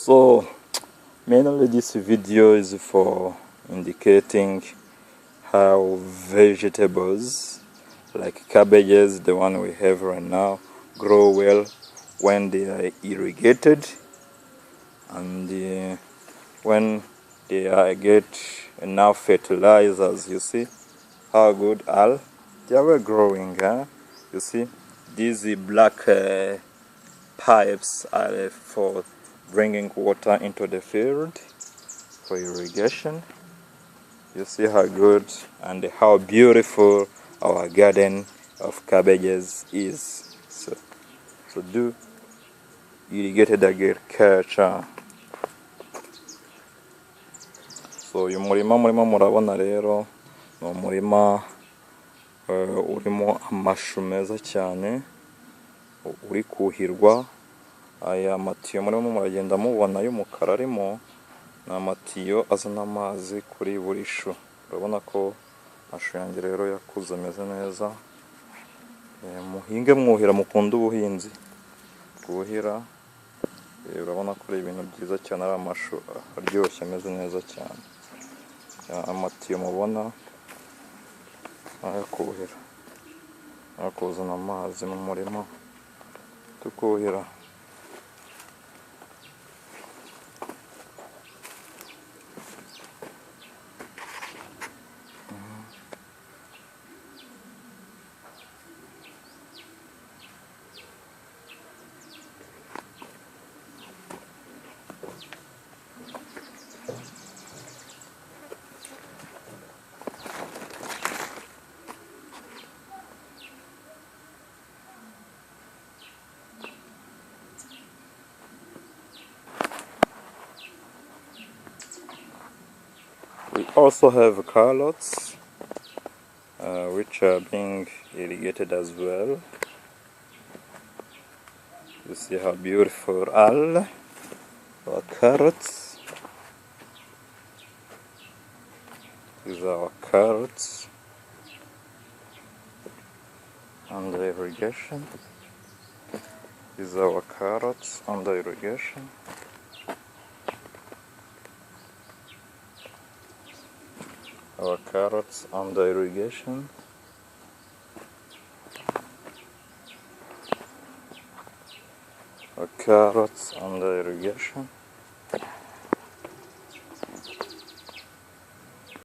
So mainly this video is for indicating how vegetables like cabbages, the one we have right now, grow well when they are irrigated, and when they get enough fertilizers. You see how good they are growing, huh? You see these black pipes are for bringing water into the field for irrigation. You see how good and how beautiful our garden of cabbages is. So do irrigated agriculture. So uyu murima murimo murabona rero ni umurima urimo amashu meza cyane uri kuhirwa. Aya matiyo murimo muragenda mubona y'umukara arimo ni amatiyo azana amazi kuri buri shu. Urabona ko amashu yanjye rero yakuze ameze neza. Muhinge mwuhira, mukunda ubuhinzi, kuhira. Urabona ko ari ibintu byiza cyane, ari amashu aryoshye ameze neza cyane. Amatiyo mubona aya kuhira, aya kuzana amazi mu murima tukuhira. We also have carrots, which are being irrigated as well. You see how beautiful all our carrots. These are our carrots under irrigation. These are our carrots under irrigation. Our carrots under irrigation. Our carrots under irrigation.